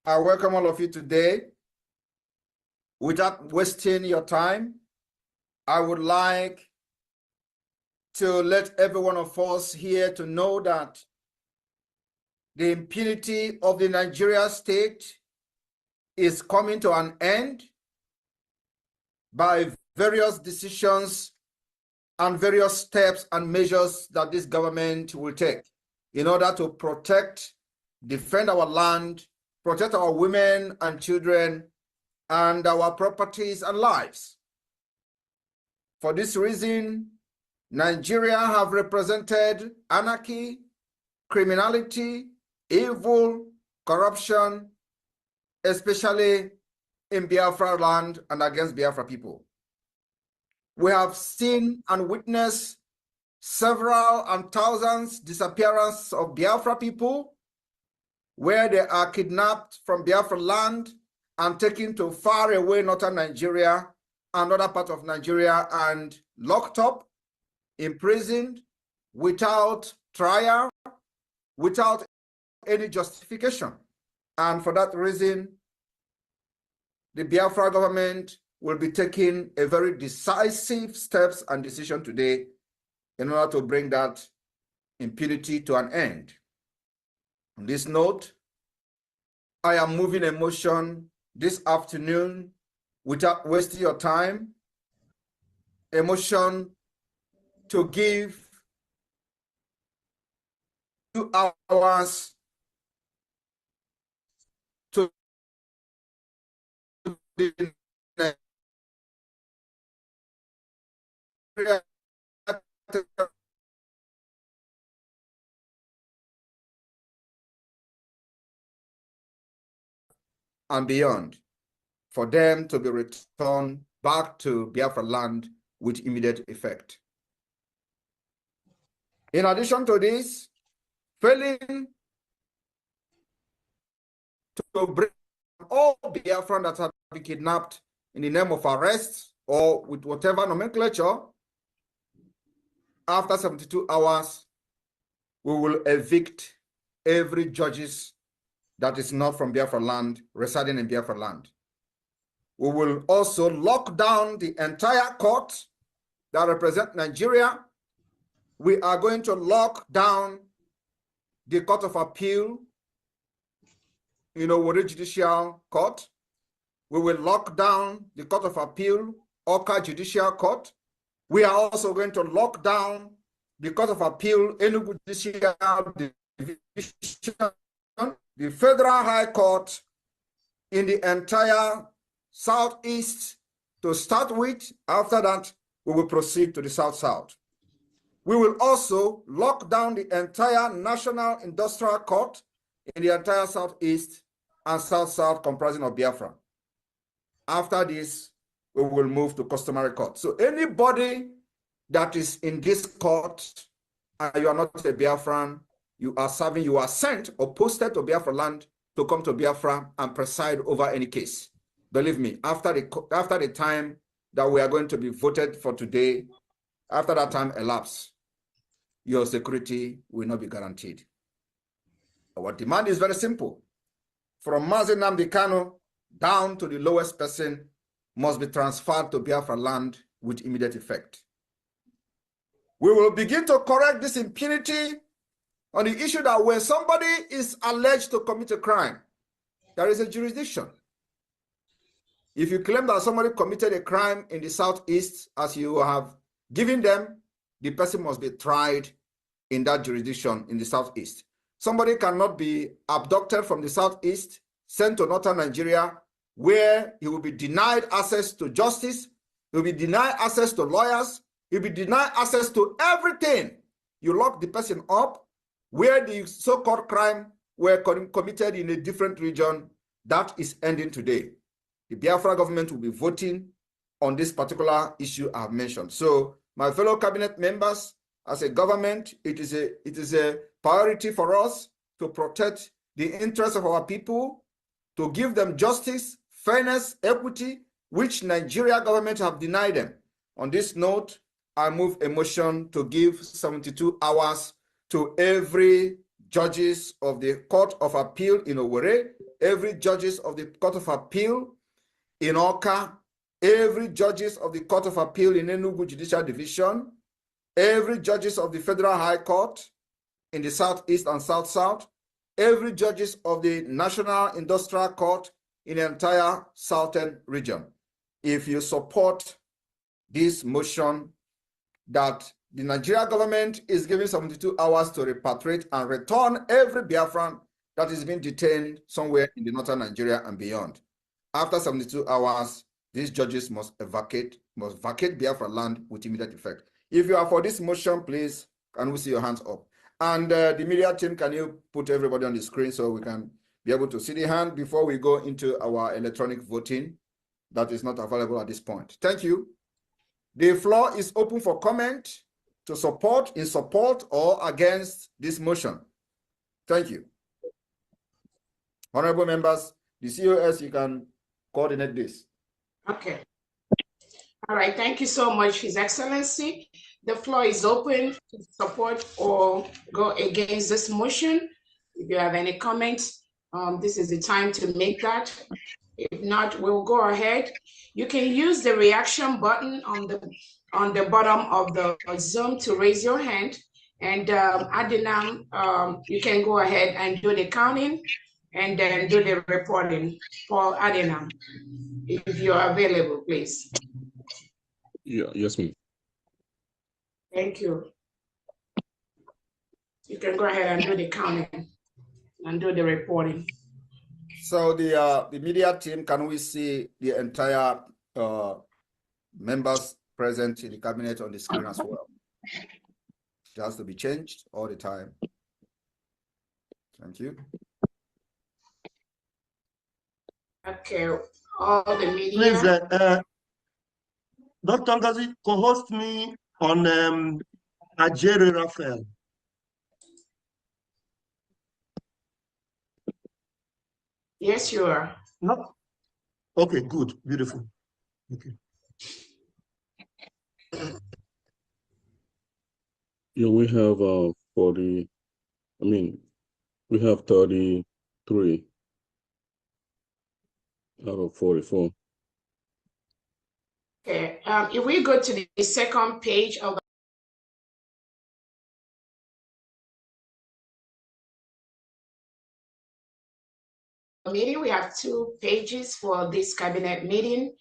I welcome all of you today. Without wasting your time, I would like to let every one of us here to know that the impunity of the Nigeria state is coming to an end by various decisions and various steps and measures that this government will take in order to protect, defend our land, protect our women and children, and our properties and lives. For this reason, Nigeria have represented anarchy, criminality, evil, corruption, especially in Biafranland and against Biafra people. We have seen and witnessed several and thousands disappearances of Biafra people, where they are kidnapped from Biafra land and taken to far away northern Nigeria and other part of Nigeria and locked up, imprisoned, without trial, without any justification. And for that reason, the Biafra government will be taking a very decisive steps and decision today in order to bring that impunity to an end. On this note, I am moving a motion this afternoon without wasting your time, a motion to give 2 hours to the and beyond, for them to be returned back to Biafranland with immediate effect. In addition to this, failing to bring all Biafran that have been kidnapped in the name of arrest or with whatever nomenclature, after 72 hours, we will evict every judges that is not from Biafranland, residing in Biafranland. We will also lock down the entire court that represent Nigeria. We are going to lock down the Court of Appeal, Wari Judicial Court. We will lock down the Court of Appeal, Oka Judicial Court. We are also going to lock down the Court of Appeal, Enugu Judicial Division, the Federal High Court in the entire Southeast to start with. After that, we will proceed to the South-South. We will also lock down the entire National Industrial Court in the entire Southeast and South-South comprising of Biafra. After this, we will move to customary court. So anybody that is in this court and you are not a Biafran, you are serving, you are sent or posted to Biafra land to come to Biafra and preside over any case. Believe me, after the time that we are going to be voted for today, after that time elapses, your security will not be guaranteed. Our demand is very simple. From Mazinnanmdi Kanu down to the lowest person must be transferred to Biafra land with immediate effect. We will begin to correct this impunity on the issue that when somebody is alleged to commit a crime, there is a jurisdiction. If you claim that somebody committed a crime in the Southeast, as you have given them, the person must be tried in that jurisdiction in the Southeast. Somebody cannot be abducted from the Southeast, sent to northern Nigeria, where he will be denied access to justice, he will be denied access to lawyers, he will be denied access to everything. You lock the person up where the so-called crime were committed in a different region. That is ending today. The Biafra government will be voting on this particular issue I have mentioned. So, my fellow cabinet members, as a government, it is a priority for us to protect the interests of our people, to give them justice, fairness, equity, which Nigeria government have denied them. On this note, I move a motion to give 72 hours to every judges of the Court of Appeal in Owerri, every judges of the Court of Appeal in Awka, every judges of the Court of Appeal in Enugu Judicial Division, every judges of the Federal High Court in the Southeast and South-South, every judges of the National Industrial Court in the entire Southern region. If you support this motion that the Nigeria government is giving 72 hours to repatriate and return every Biafran that is being detained somewhere in the northern Nigeria and beyond. After 72 hours, these judges must vacate Biafranland with immediate effect. If you are for this motion, please, can we see your hands up? And the media team, can you put everybody on the screen so we can be able to see the hand before we go into our electronic voting that is not available at this point? Thank you. The floor is open for comment to support, in support, or against this motion. Thank you. Honorable members, the COS, you can coordinate this. Okay. All right. Thank you so much, His Excellency. The floor is open to support or go against this motion. If you have any comments, this is the time to make that. If not, we'll go ahead. You can use the reaction button on the bottom of the Zoom to raise your hand. And Adinam, you can go ahead and do the counting and then do the reporting. Paul Adinam, if you're available, please. Yeah, yes, ma'am. Thank you. You can go ahead and do the counting and do the reporting. So the media team, can we see the entire members present in the cabinet on the screen as well? It has to be changed all the time. Thank you. Okay, all the media. Please, Dr. Ngazi, co-host me on Ajere Raphael. Yes, you are. No? Okay, good, beautiful. Okay. Yeah, we have 40, we have 33 out of 44. Okay, if we go to the second page of the meeting, we have 2 pages for this cabinet meeting.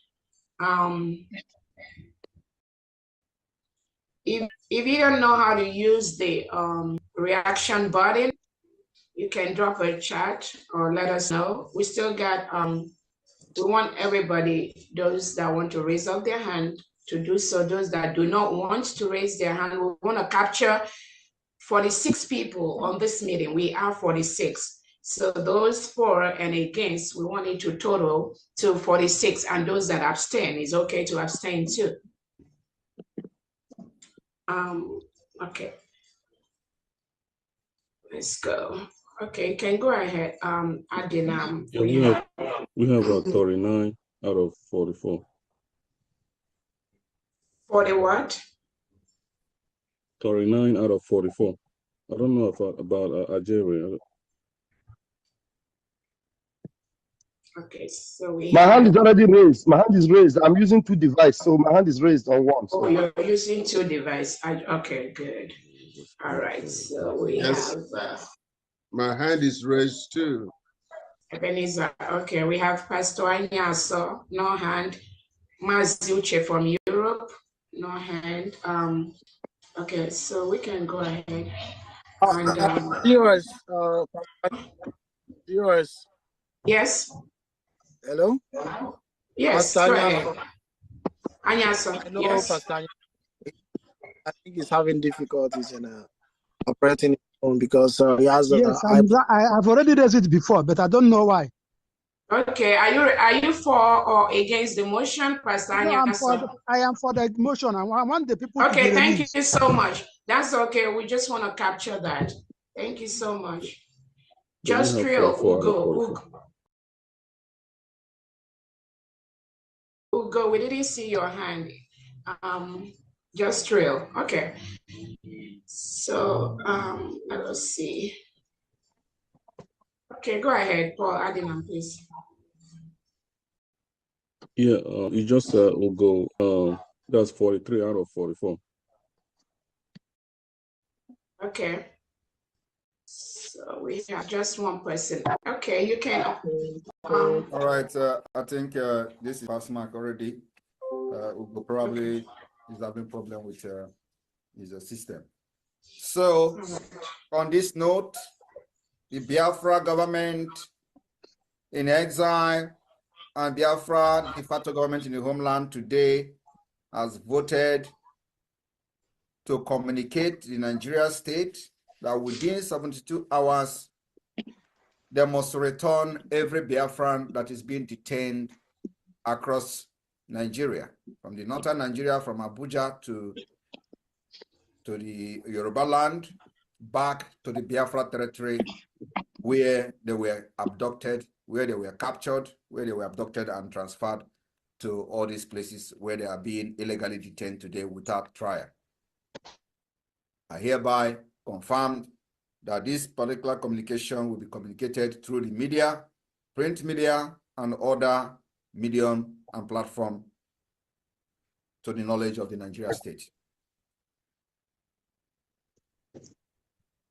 If you don't know how to use the reaction button, you can drop a chat or let us know. We still got, we want everybody, those that want to raise up their hand, to do so. Those that do not want to raise their hand, we want to capture 46 people on this meeting. We are 46. So those for and against, we want it to total to 46. And those that abstain, it's okay to abstain too. Okay. Let's go. Okay, you can go ahead. Adinam. Yeah, we have 39 out of 44. 40 what? 39 out of 44. I don't know about Ajere. Okay, so we My hand is already raised. My hand is raised. I'm using 2 devices, so my hand is raised on one. So. Oh, you're using 2 devices. Okay, good. All right, so we have. My hand is raised too. Ebenezer. Okay, we have Pastor Anyaso, no hand. Mazuche from Europe, no hand. Okay, so we can go ahead. And, viewers. Yes. Hello. Yes. Pastor go ahead. Anyaso. Hello, yes. Pastor. I think he's having difficulties in operating his phone because he has. Yes, I've already raised it before, but I don't know why. Okay, are you for or against the motion, Pastor Anyaso? No, I am for the motion. I want the people. Okay, to thank you so much. That's okay. We just want to capture that. Thank you so much. Just real Ugo. Ugo, we didn't see your hand. Just real. Okay. So let us see. Okay, go ahead, Paul Adinam, please. Yeah, you just will go. That's 43 out of 44. Okay. So we have just one person. Okay, you can. All right. I think this is pass mark already. Ugo probably is having problem with his system. So on this note, the Biafra government in exile and Biafra de facto government in the homeland today has voted to communicate the Nigeria state that within 72 hours, they must return every Biafran that is being detained across Nigeria, from the northern Nigeria, from Abuja to the Yoruba land, back to the Biafra territory where they were abducted, where they were captured, where they were abducted and transferred to all these places where they are being illegally detained today without trial. I hereby confirmed that this particular communication will be communicated through the media, print media, and other medium and platform to the knowledge of the Nigeria state.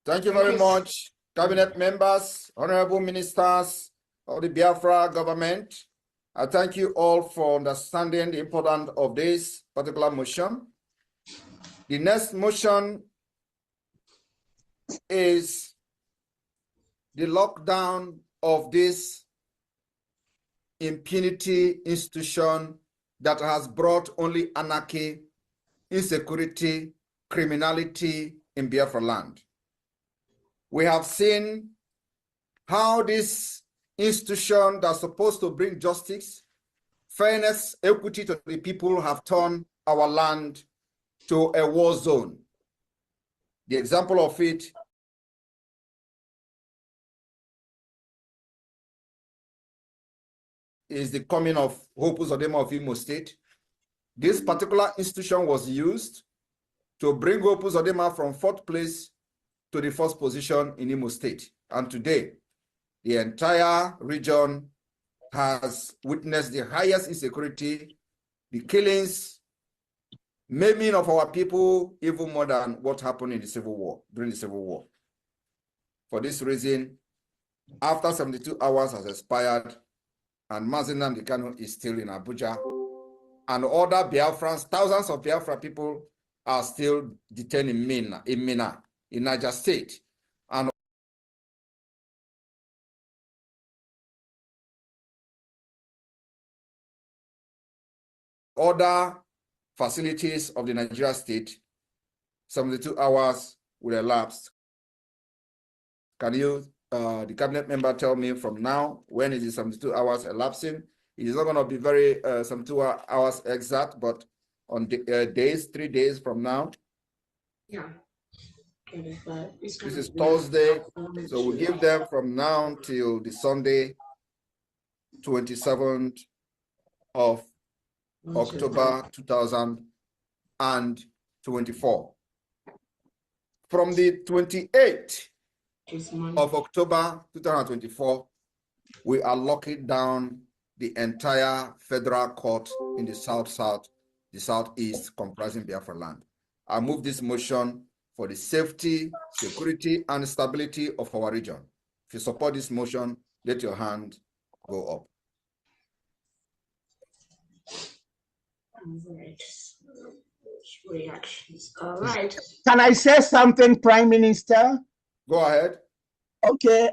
Thank you very much, cabinet members, honorable ministers of the Biafra government. I thank you all for understanding the importance of this particular motion. The next motion is the lockdown of this impunity institution that has brought only anarchy, insecurity, criminality in Biafranland. We have seen how this institution that's supposed to bring justice, fairness, equity to the people have turned our land to a war zone. The example of it is the coming of Hope Uzodinma of Imo State. This particular institution was used to bring Hope Uzodinma from 4th place to the 1st position in Imo State. And today, the entire region has witnessed the highest insecurity, the killings, maiming of our people, even more than what happened in the Civil War, during the Civil War. For this reason, after 72 hours has expired, and Mazinnanmdi Kanu is still in Abuja, and other Biafrans, thousands of Biafra people are still detained in Minna, in Niger State. And other facilities of the Nigeria state, 72 hours will elapse. Can you, the cabinet member, tell me from now, when is the 72 hours elapsing? It is not going to be very 72 hours exact, but on days, 3 days from now. Yeah. This is Thursday, so we give them from now till the Sunday, 27th of October 2024. From the 28th of October 2024, we are locking down the entire federal court in the the southeast, comprising Biafranland. I move this motion for the safety, security, and stability of our region. If you support this motion, let your hand go up. Reactions. All right. Can I say something, Prime Minister? Go ahead. Okay.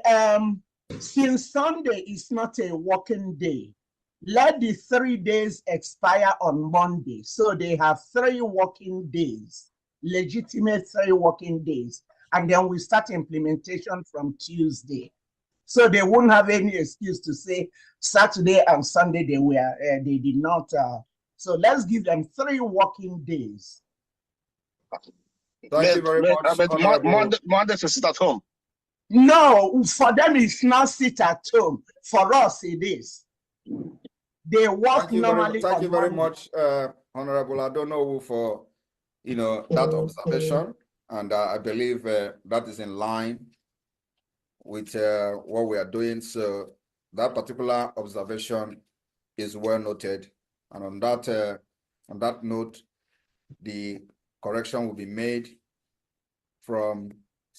Since Sunday is not a working day, let the 3 days expire on Monday. So they have 3 working days, legitimate 3 working days. And then we start implementation from Tuesday. So they won't have any excuse to say Saturday and Sunday they did not. So let's give them 3 working days. Thank you very much. Monday to sit at home. No, for them it's not sit at home. For us it is. They work normally. Thank you very much, Honorable. I don't know for that observation, and I believe that is in line with what we are doing. So that particular observation is well noted. And on that note, the correction will be made from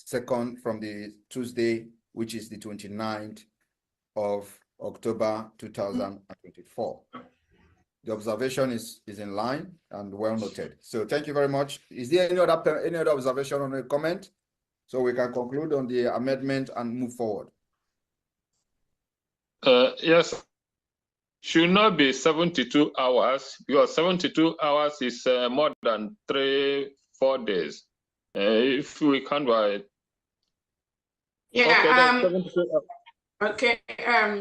the Tuesday, which is the 29th of October 2024. The observation is in line and well noted. So thank you very much. Is there any other observation or a comment? So we can conclude on the amendment and move forward. Yes, should not be 72 hours because 72 hours is more than 3-4 days. If we can't buy it. Yeah. Okay,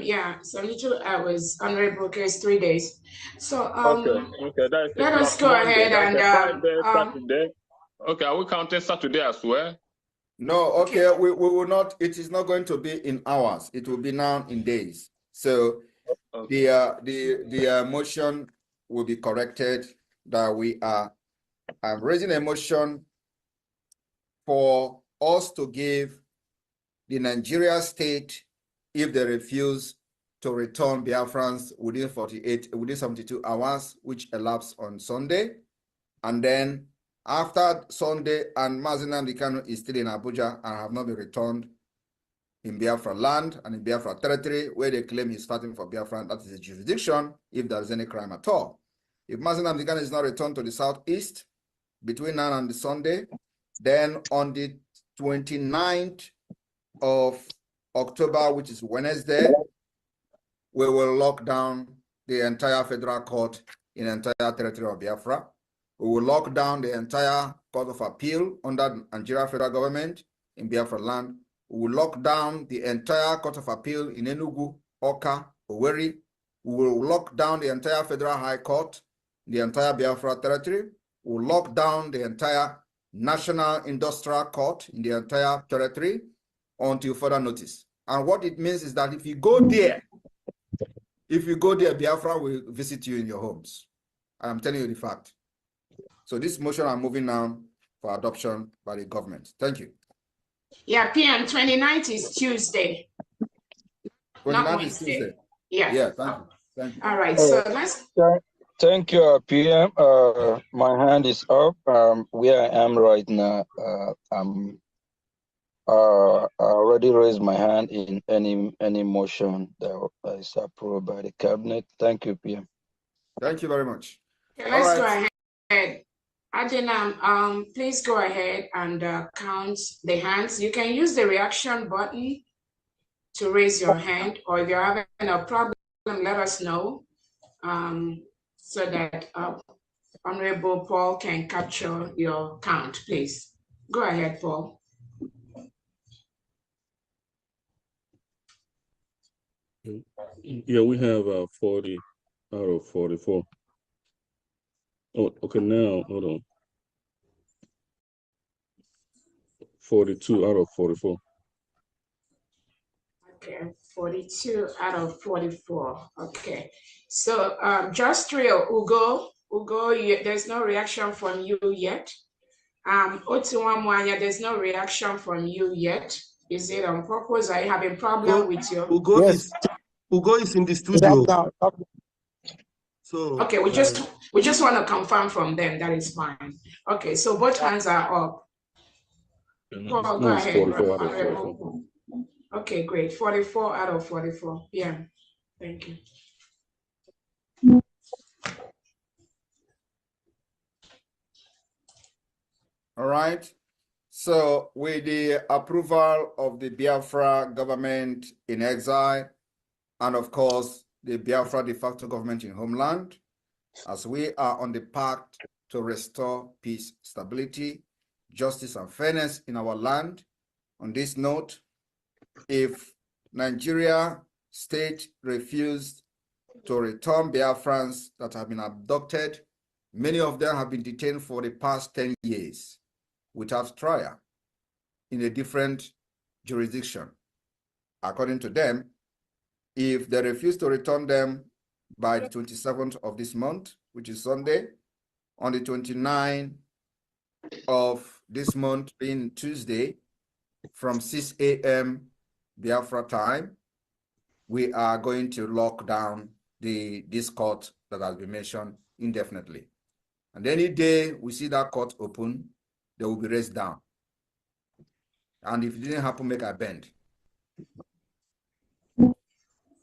yeah, 72 hours. Honorable case 3 days. So okay, let us go Monday, ahead and Friday, Saturday. Okay, are we counting Saturday as well? No, okay, we will not. It is not going to be in hours. It will be now in days. So the motion will be corrected that I'm raising a motion for us to give the Nigeria state, if they refuse to return Biafrans within 72 hours, which elapsed on Sunday. And then after Sunday, and Mazinnanmdi Kanu is still in Abuja and have not been returned in Biafranland and in Biafra territory, where they claim he's fighting for Biafran, that is a jurisdiction, if there is any crime at all. If Mazinnanmdi Kanu is not returned to the southeast between now and the Sunday, then on the 29th of October, which is Wednesday, we will lock down the entire federal court in the entire territory of Biafra. We will lock down the entire Court of Appeal under Nigeria federal government in Biafranland. We will lock down the entire Court of Appeal in Enugu, Oka, Owerri. We will lock down the entire Federal High Court, the entire Biafra territory. We will lock down the entire National Industrial Court in the entire territory until further notice. And what it means is that if you go there, Biafra will visit you in your homes. I'm telling you the fact. So this motion I'm moving now for adoption by the government. Thank you. Yeah, PM 29th is Tuesday. 29th is Tuesday. Yeah. Yeah, thank you. Thank you. All right, so let's. Thank you, PM. My hand is up. Where I am right now, I already raised my hand in any motion that is approved by the cabinet. Thank you, PM. Thank you very much. Okay, let's go ahead. Adinam, please go ahead and count the hands. You can use the reaction button to raise your hand, or if you're having a problem, let us know so that Honorable Paul can capture your count, please. Go ahead, Paul. Yeah, we have 40 out of 44. Oh, okay, now, hold on. 42 out of 44. Okay, 42 out of 44. Okay, so just real, Ugo, there's no reaction from you yet. Otiwamwanya, there's no reaction from you yet. Is it on purpose? Are you having problem with your Ugo is in the studio. So okay, we just want to confirm from them. That is fine. Okay, so both hands are up. Go ahead. 44 out of 44. Okay, great. 44 out of 44. Yeah, thank you. All right. So with the approval of the Biafra government in exile, and of course, the Biafra de facto government in homeland, as we are on the path to restore peace, stability, justice, and fairness in our land. On this note, if Nigeria state refused to return Biafrans that have been abducted, many of them have been detained for the past 10 years without trial in a different jurisdiction. According to them, if they refuse to return them by the 27th of this month, which is Sunday, on the 29th of this month being Tuesday, from 6 a.m., Biafra time, we are going to lock down this court that has been mentioned indefinitely. And any day we see that court open, they will be raised down. And if it didn't happen, make a bend.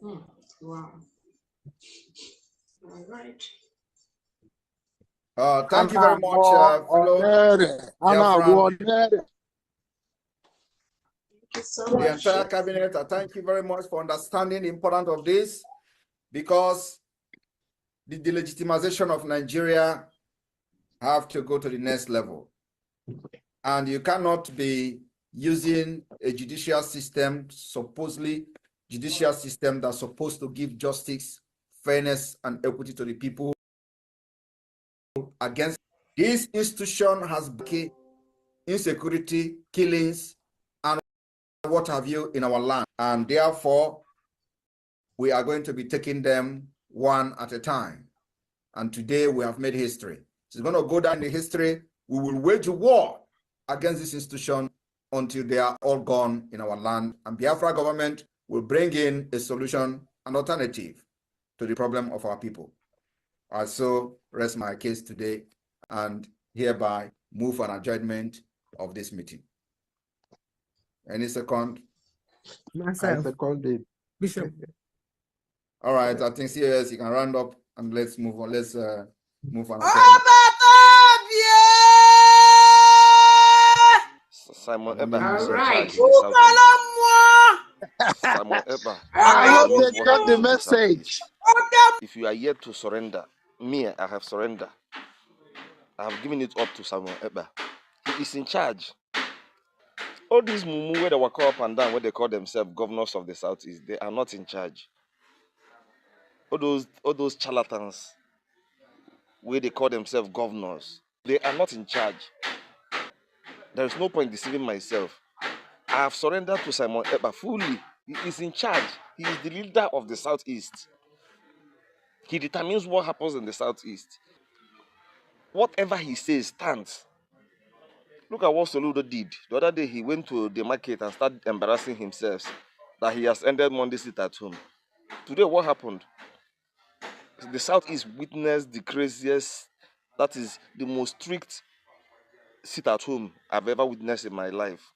Wow. All right. Thank you very much, fellow Biafran. The entire cabinet, I thank you very much for understanding the importance of this, because the delegitimization of Nigeria have to go to the next level. And you cannot be using a judicial system, supposedly judicial system that's supposed to give justice, fairness, and equity to the people against. This institution has insecurity, killings, and what have you in our land. And therefore, we are going to be taking them one at a time. And today we have made history. It's going to go down in history. We will wage a war against this institution until they are all gone in our land. And Biafra government will bring in a solution, an alternative to the problem of our people. I so rest my case today and hereby move for an adjournment of this meeting. Any second? Myself. I seconded. Bishop. All right, I think CAS, you can round up and let's move on. Let's move on. Simon Eba. All right. Simon Eba. I hope they got the message. If you are yet to surrender, me, I have surrendered. I have given it up to Simon Eba. He is in charge. All these mumu where they walk up and down, where they call themselves governors of the Southeast, they are not in charge. All those charlatans where they call themselves governors, they are not in charge. There is no point deceiving myself. I have surrendered to Simon Eba fully. He is in charge. He is the leader of the Southeast. He determines what happens in the Southeast. Whatever he says stands. Look at what Soludo did. The other day he went to the market and started embarrassing himself that he has ended Monday sit at home. Today what happened? The Southeast witnessed the craziest, that is the most strict sit at home I've ever witnessed in my life.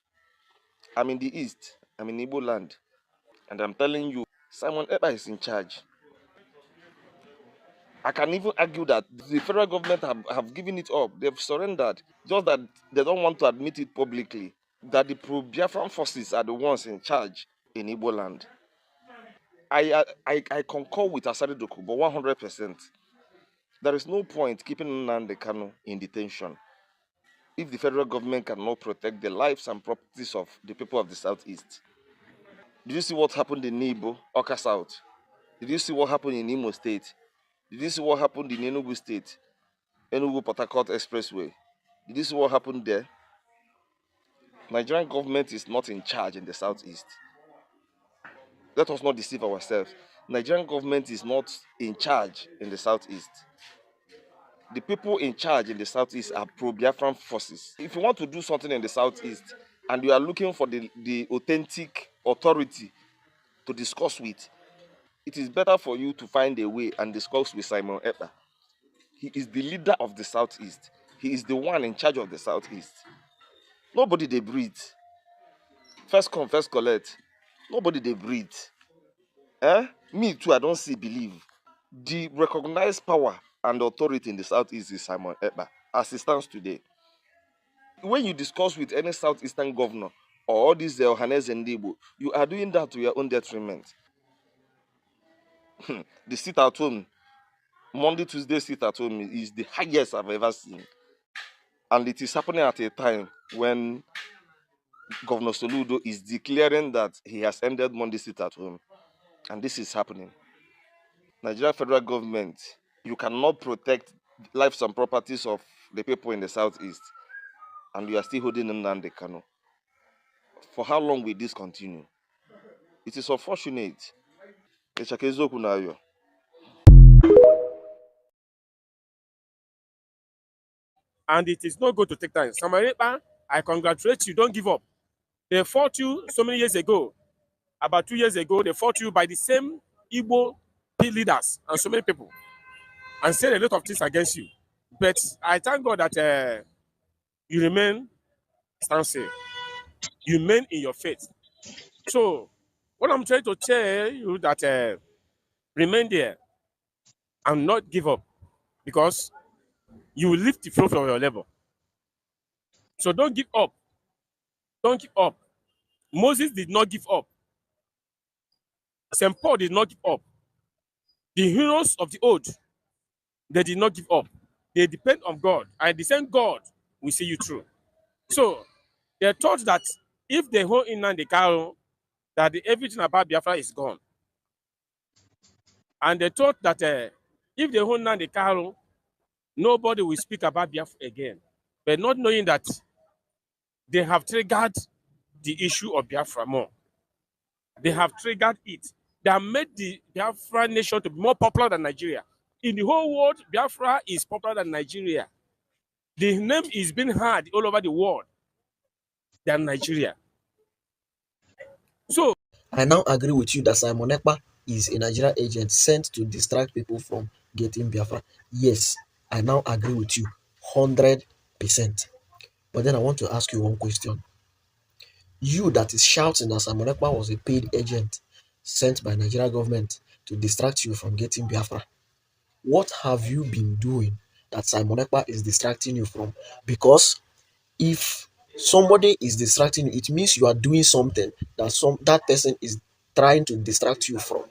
I'm in the East, I'm in Igbo land, and I'm telling you, Simon Eba is in charge. I can even argue that the federal government have given it up. They've surrendered, just that they don't want to admit it publicly, that the Pro-Biafran forces are the ones in charge in Igbo land. I concur with Asari Dokubo 100%. There is no point keeping Nnamdi Kanu in detention if the federal government cannot protect the lives and properties of the people of the Southeast. Did you see what happened in Nibo, Oka South? Did you see what happened in Imo State? Did you see what happened in Enugu State? Enugu-Port Harcourt Expressway. Did you see what happened there? Nigerian government is not in charge in the Southeast. Let us not deceive ourselves. Nigerian government is not in charge in the Southeast. The people in charge in the Southeast are pro-Biafran forces. If you want to do something in the Southeast and you are looking for the authentic authority to discuss with, it is better for you to find a way and discuss with Simon Eba. He is the leader of the Southeast. He is the one in charge of the Southeast. Nobody they breathe. First come, first collect. Nobody they breathe. Me too, I don't see believe. The recognized power and authority in the Southeast is Simon Eba, as it stands today. When you discuss with any Southeastern governor or all these Ohanes and Debo, you are doing that to your own detriment. The sit at home, Monday, Tuesday sit at home is the highest I've ever seen. And it is happening at a time when Governor Soludo is declaring that he has ended Monday sit at home. And this is happening. Nigeria federal government, you cannot protect lives and properties of the people in the Southeast. And you are still holding Nnamdi Kanu. For how long will this continue? It is unfortunate. And it is not going to take time. Samaritan, I congratulate you. Don't give up. They fought you so many years ago. about 2 years ago, they fought you by the same Igbo leaders and so many people and said a lot of things against you. But I thank God that you remain standstill. You remain in your faith. So what I'm trying to tell you that remain there and not give up, because you will lift the fruit of your labor. So don't give up. Don't give up. Moses did not give up. St. Paul did not give up. The heroes of the old, they did not give up. They depend on God, and the same God will see you through. So they thought that if they hold in the cow, that everything about Biafra is gone. And they thought that if they hold in the cow, nobody will speak about Biafra again. But not knowing that they have triggered the issue of Biafra more. They have triggered it. They have made the Biafra nation to be more popular than Nigeria. In the whole world, Biafra is popular than Nigeria. The name is being heard all over the world than Nigeria. So I now agree with you that Simon Ekpa is a Nigerian agent sent to distract people from getting Biafra. Yes, I now agree with you 100%. But then I want to ask you one question. You that is shouting that Simon Ekpa was a paid agent sent by Nigeria government to distract you from getting Biafra. What have you been doing that Simon Ekpa is distracting you from? Because if somebody is distracting you, it means you are doing something that person is trying to distract you from.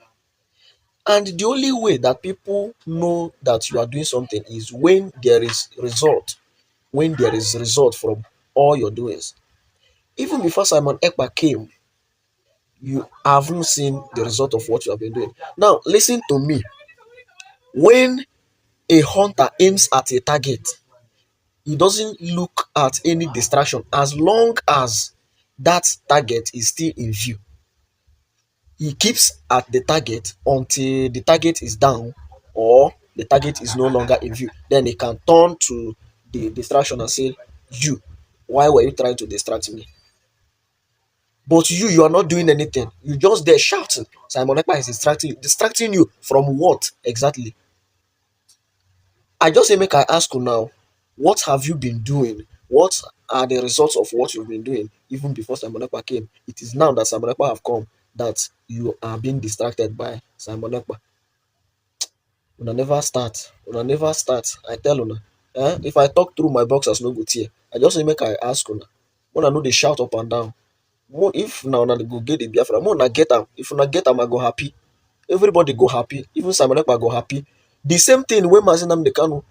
And the only way that people know that you are doing something is when there is result. When there is result from all your doings. Even before Simon Ekpa came, you haven't seen the result of what you have been doing. Now, listen to me. When a hunter aims at a target, he doesn't look at any distraction as long as that target is still in view. He keeps at the target until the target is down or the target is no longer in view. Then he can turn to the distraction and say, "You, why were you trying to distract me?" But you are not doing anything. You just there shouting. Simon Ekpa is distracting you from what exactly? I just say make I ask you now, what have you been doing? What are the results of what you've been doing even before Simon Ekpa came? It is now that Simon Ekpa have come that you are being distracted by Simon Ekpa. Una never start. Una never start. I tell una. If I talk through my boxers no go tear. I just say make I ask una. Una know they shout up and down. If now una go get the Biafra, una get am. If una get am, I go happy. Everybody go happy. Even Simon Ekpa go happy. The same thing when Mazinnanmdi Kanu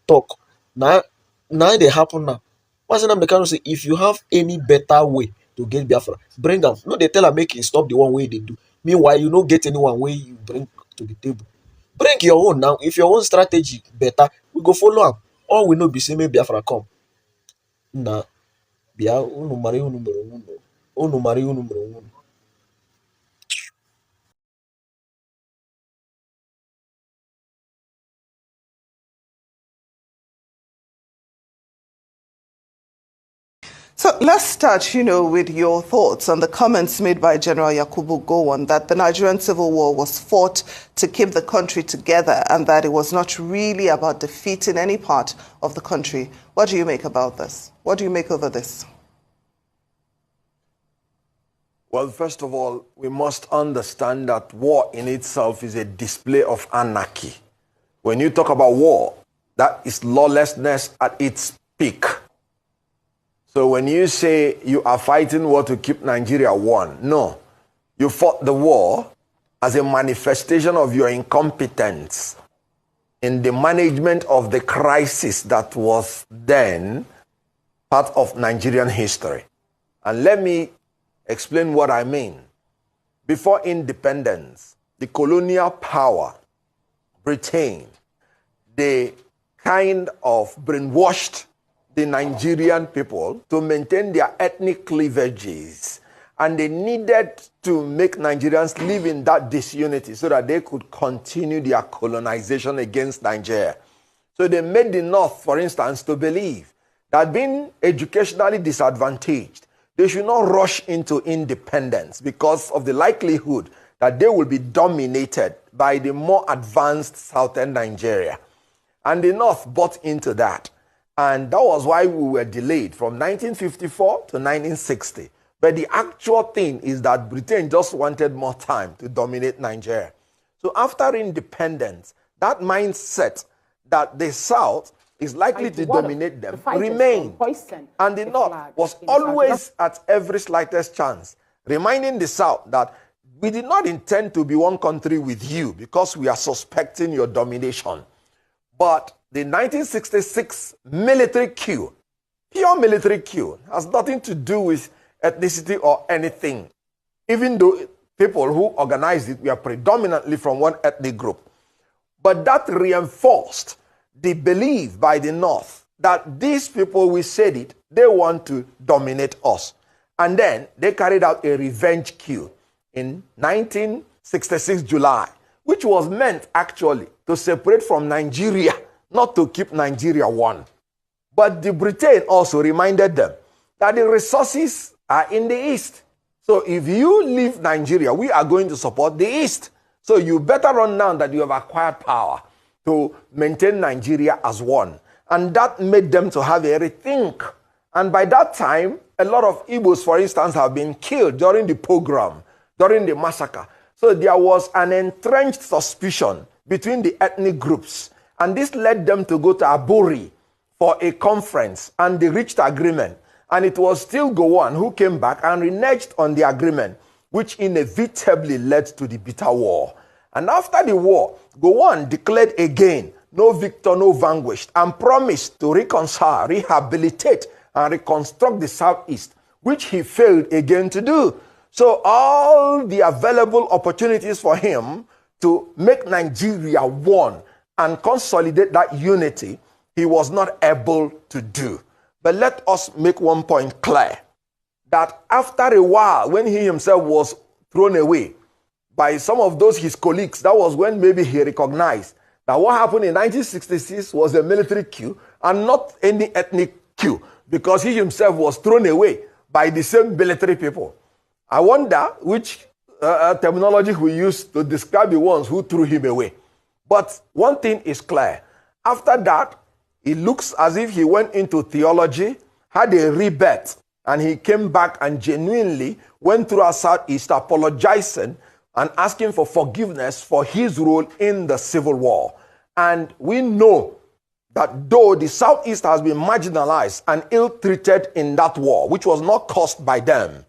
talk. Now they happen now. Mazinnanmdi Kanu say if you have any better way to get Biafra, bring am. No, they tell am make e stop the one way they do. Meanwhile, you no get anyone way you bring to the table. Bring your own now. If your own strategy better, we go follow am. All we know be say make Biafra come. Nah, Bia unu mari unu mere unu. Unu mari unu mere unu. So let's start, with your thoughts on the comments made by General Yakubu Gowon that the Nigerian civil war was fought to keep the country together and that it was not really about defeating any part of the country. What do you make about this? What do you make over this? Well, first of all, we must understand that war in itself is a display of anarchy. When you talk about war, that is lawlessness at its peak. So when you say you are fighting war to keep Nigeria one, no. You fought the war as a manifestation of your incompetence in the management of the crisis that was then part of Nigerian history. And let me explain what I mean. Before independence, the colonial power, Britain, they kind of brainwashed the Nigerian people to maintain their ethnic cleavages, and they needed to make Nigerians live in that disunity so that they could continue their colonization against Nigeria. So they made the North, for instance, to believe that being educationally disadvantaged, they should not rush into independence because of the likelihood that they will be dominated by the more advanced southern Nigeria. And the North bought into that. And that was why we were delayed from 1954 to 1960. But the actual thing is that Britain just wanted more time to dominate Nigeria. So after independence, that mindset that the South is likely to dominate them remained. And the North was always at every slightest chance, reminding the South that we did not intend to be one country with you because we are suspecting your domination. But the 1966 military coup, pure military coup, has nothing to do with ethnicity or anything, even though people who organized it were predominantly from one ethnic group. But that reinforced the belief by the North that these people, we said it, they want to dominate us. And then they carried out a revenge coup in 1966 July, which was meant actually to separate from Nigeria, not to keep Nigeria one. But the Britain also reminded them that the resources are in the East. So if you leave Nigeria, we are going to support the East. So you better run now that you have acquired power to maintain Nigeria as one. And that made them to have a rethink. And by that time, a lot of Igbos, for instance, have been killed during the pogrom, during the massacre. So there was an entrenched suspicion between the ethnic groups. And this led them to go to Aburi for a conference. And they reached agreement. And it was still Gowon who came back and reneged on the agreement, which inevitably led to the bitter war. And after the war, Gowon declared again, no victor, no vanquished, and promised to reconcile, rehabilitate, and reconstruct the Southeast, which he failed again to do. So all the available opportunities for him to make Nigeria one and consolidate that unity, he was not able to do. But let us make one point clear, that after a while, when he himself was thrown away by some of those his colleagues, that was when maybe he recognized that what happened in 1966 was a military coup and not any ethnic coup, because he himself was thrown away by the same military people. I wonder which terminology we use to describe the ones who threw him away. But one thing is clear. After that, it looks as if he went into theology, had a rebirth, and he came back and genuinely went through our Southeast apologizing and asking for forgiveness for his role in the Civil War. And we know that though the Southeast has been marginalized and ill-treated in that war, which was not caused by them,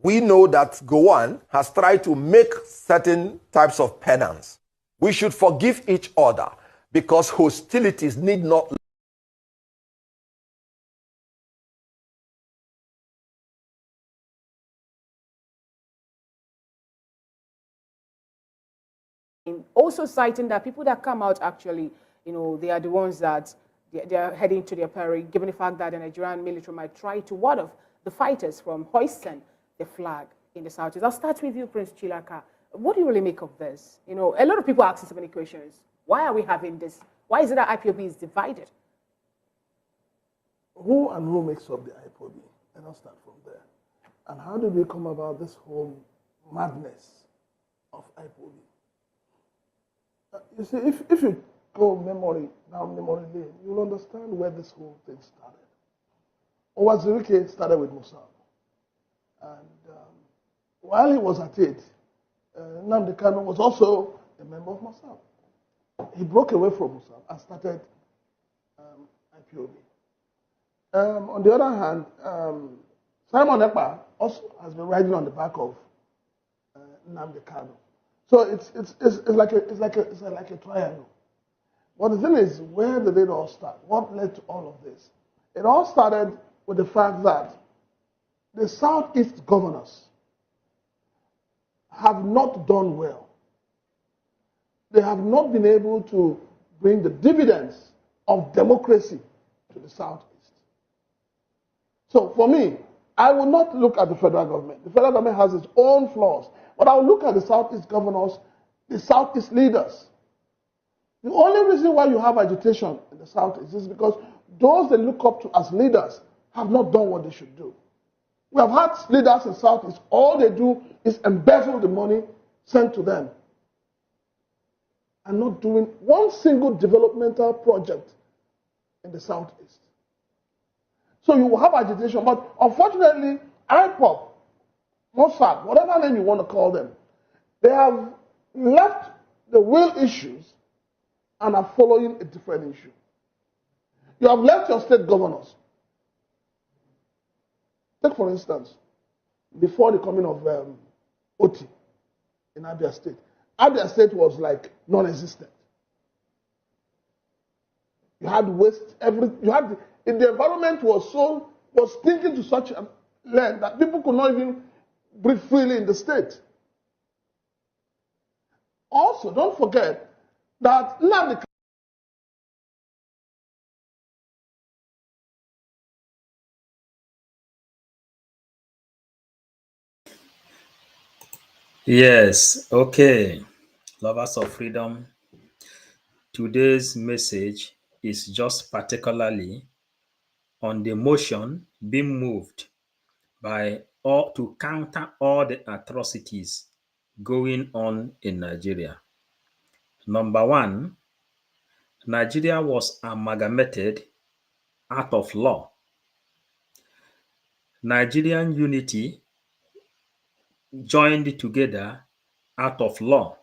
we know that Gowon has tried to make certain types of penance. We should forgive each other, because hostilities need not also citing that people that come out actually, they are the ones that they are heading to their peril, given the fact that the Nigerian military might try to ward off the fighters from hoisting the flag in the Southeast. I'll start with you, Prince Chilaka. What do you really make of this? A lot of people ask so many questions. Why are we having this? Why is it that IPOB is divided? Who and who makes up the IPOB? Let us start from there. And how did we come about this whole madness of IPOB? You see, if you go down memory lane, you'll understand where this whole thing started. Owazirike started with Musa. And while he was at it, Nnamdi Kanu was also a member of Musa. He broke away from Musa and started IPOB. On the other hand, Simon Ekpa also has been riding on the back of Nnamdi Kanu. So it's like a triangle. But the thing is, where did it all start? What led to all of this? It all started with the fact that the Southeast governors have not done well. They have not been able to bring the dividends of democracy to the Southeast. So for me, I will not look at the federal government. The federal government has its own flaws. But I will look at the Southeast governors, the Southeast leaders. The only reason why you have agitation in the Southeast is because those they look up to as leaders have not done what they should do. We have had leaders in Southeast, all they do is embezzle the money sent to them and not doing one single developmental project in the Southeast. So you will have agitation, but unfortunately, IPOP, Mossad, whatever name you want to call them, they have left the real issues and are following a different issue. You have left your state governors. Take for instance, before the coming of Oti in Abia State. Abia State was like non-existent. You had waste, the environment was stinking to such a length that people could not even breathe freely in the state. Also, don't forget that Nnamdi Yes, okay. Lovers of freedom, today's message is just particularly on the motion being moved by all to counter all the atrocities going on in Nigeria. Number one, Nigeria was amalgamated out of law. Nigerian unity joined together out of law.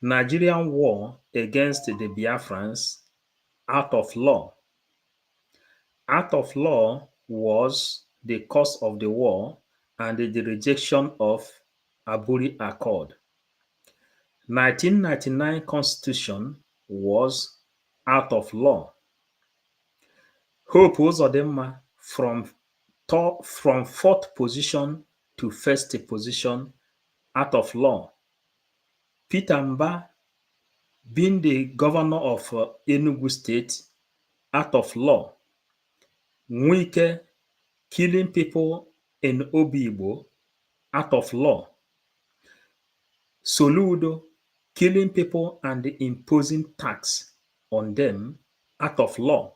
Nigerian war against the Biafrans out of law. Out of law was the cause of the war and the rejection of Aburi Accord. 1999 Constitution was out of law. Hope Uzodinma from fourth position to first position out of law. Peter Mba being the governor of Enugu State out of law. Nwike killing people in Obigbo out of law. Soludo killing people and imposing tax on them out of law.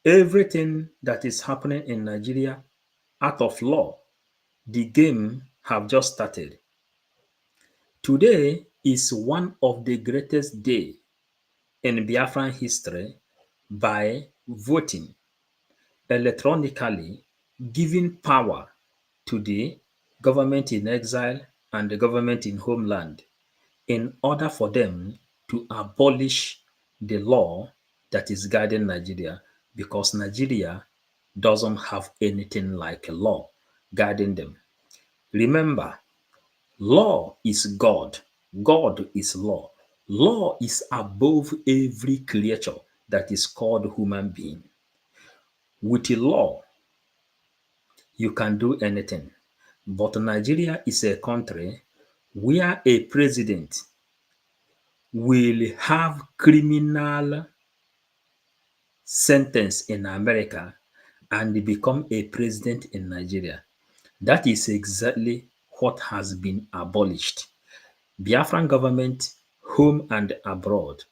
Everything that is happening in Nigeria out of law. The game have just started. Today is one of the greatest days in Biafran history by voting electronically, giving power to the government in exile and the government in homeland in order for them to abolish the law that is guiding Nigeria, because Nigeria doesn't have anything like a law guiding them. Remember, law is God. God is law. Law is above every creature that is called human being. With a law, you can do anything. But Nigeria is a country where a president will have criminal sentence in America and become a president in Nigeria. That is exactly what has been abolished. Biafran government, home and abroad,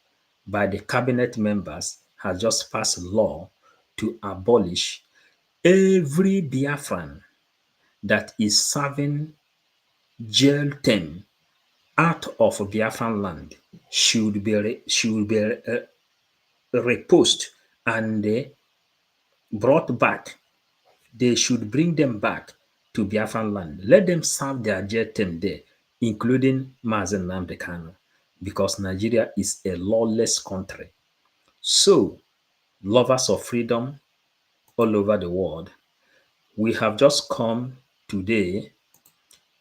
by the cabinet members has just passed law to abolish every Biafran that is serving jail term out of Biafranland should be reposed and brought back. They should bring them back to Biafranland. Let them serve their jail term there, including Mazinnanmdi Kanu, because Nigeria is a lawless country. So, lovers of freedom all over the world, we have just come today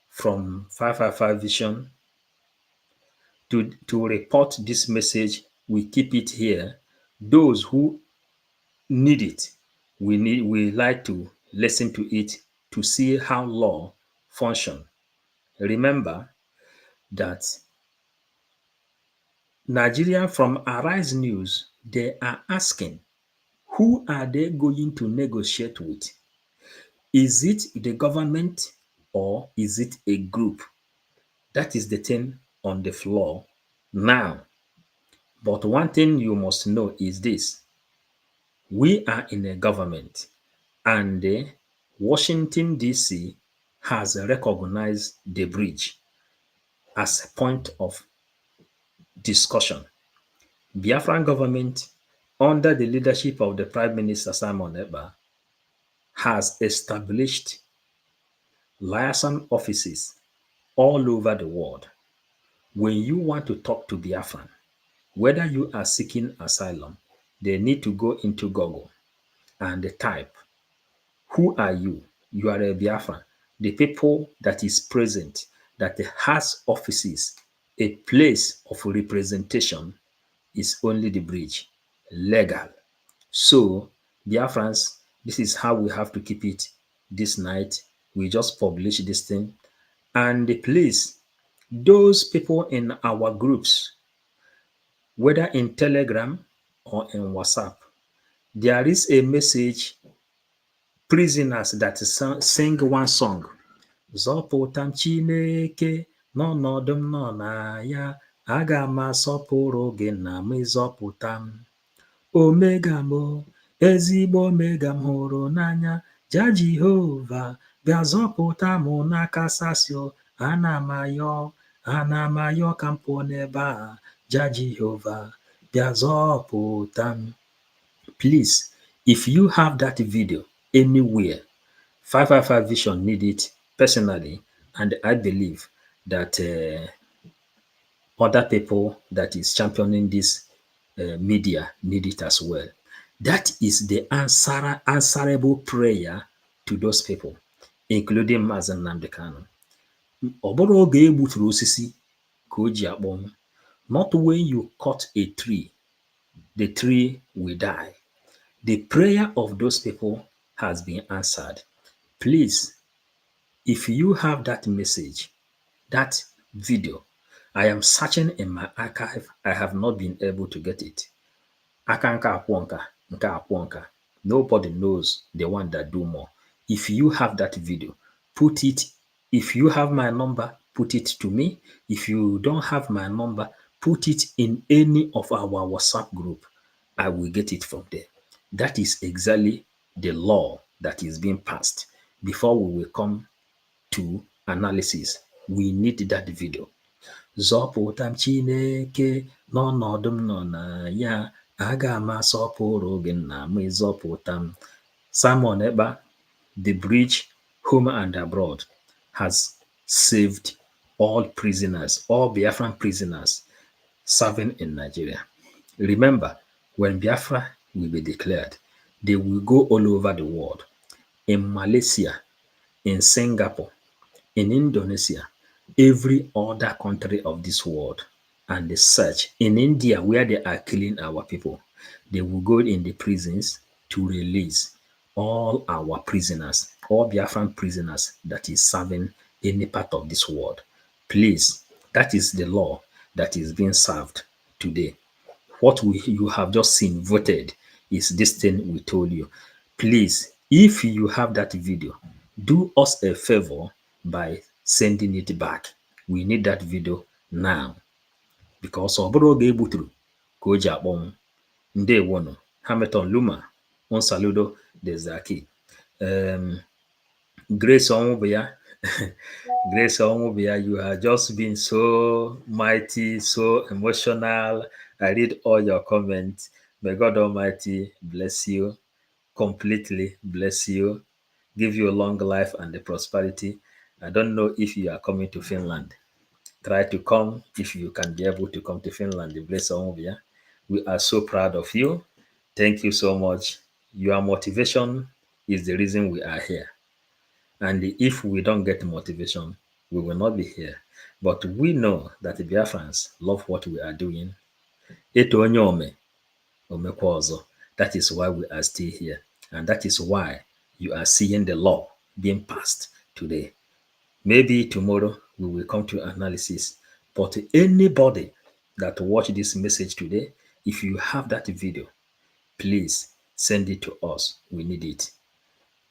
from 555 Vision to report this message. We keep it here. Those who need it, we like to listen to it to see how law function. Remember that Nigeria from Arise News, they are asking, who are they going to negotiate with? Is it the government or is it a group? That is the thing on the floor now. But one thing you must know is this: we are in a government and Washington, D.C. has recognized the bridge as a point of discussion. Biafran government, under the leadership of the Prime Minister Simon Ekpa, has established liaison offices all over the world. When you want to talk to Biafran, whether you are seeking asylum, they need to go into Google and type, who are you? You are a Biafran. The people that is present, that has offices, a place of representation is only the bridge, legal. So, Biafrans, this is how we have to keep it this night. We just publish this thing. And please, those people in our groups, whether in Telegram or in WhatsApp, there is a message, prisoners that sing one song. Zọpụtam Chineke n'ọnọdụ m nọ na ya, aga m asọpụrụ gị na m ịzọpụta m. Omega m, ezigbo omega m hụrụ n'anya, ja Jehova bịa zọpụta m n'aka Sasio, ana m ayọ ka m pụọ n'ebe a, ja Jehova bịa zọpụta m. Please, if you have that video anywhere, 555 Vision need it personally, and I believe that other people that is championing this media need it as well. That is the answerable prayer to those people, including Mazinnanmdi Kanu. Ọ bụrụ oge e gbuturu osisi ka o ji akpọnwụ. Not when you cut a tree, the tree will die. The prayer of those people has been answered. Please, if you have that message, that video, I am searching in my archive. I have not been able to get it. Nobody knows the one that do more. If you have that video, put it. If you have my number, put it to me. If you don't have my number, put it in any of our WhatsApp group. I will get it from there. That is exactly the law that is being passed. Before we will come to analysis, we need that video. Zọpụtam Chineke n'ọnọdụ m nọ na ya, aga m asọpụrụ gị na m ịzọpụta m. Simon Ekpa, the bridge, home and abroad, has saved all prisoners, all Biafran prisoners serving in Nigeria. Remember, when Biafra will be declared, they will go all over the world. In Malaysia, in Singapore, in Indonesia, every other country of this world, and the search in India, where they are killing our people, they will go in the prisons to release all our prisoners, all Biafran prisoners that is serving any part of this world. Please, that is the law that is being served today. What you have just seen voted is this thing we told you. Please, if you have that video, do us a favor by sending it back. We need that video now. Because ọ bụrụ oge egbuturu ka o ji akpọnwụ. Ndewonu, Hamilton Luma, un saludo desde aquí. Grace Onwubia, Grace Onwubia, you have just been so mighty, so emotional. I read all your comments. May God Almighty bless you, completely bless you, give you a long life and the prosperity. I don't know if you are coming to Finland. Try to come if you can be able to come to Finland. Bless Onwubia. We are so proud of you. Thank you so much. Your motivation is the reason we are here. And if we don't get motivation, we will not be here. But we know that the Biafrans love what we are doing. That is why we are still here. And that is why you are seeing the law being passed today. Maybe tomorrow we will come to analysis. But anybody that watch this message today, if you have that video, please send it to us. We need it.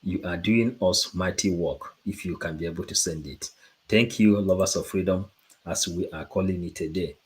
You are doing us mighty work if you can be able to send it. Thank you, lovers of freedom, as we are calling it a day.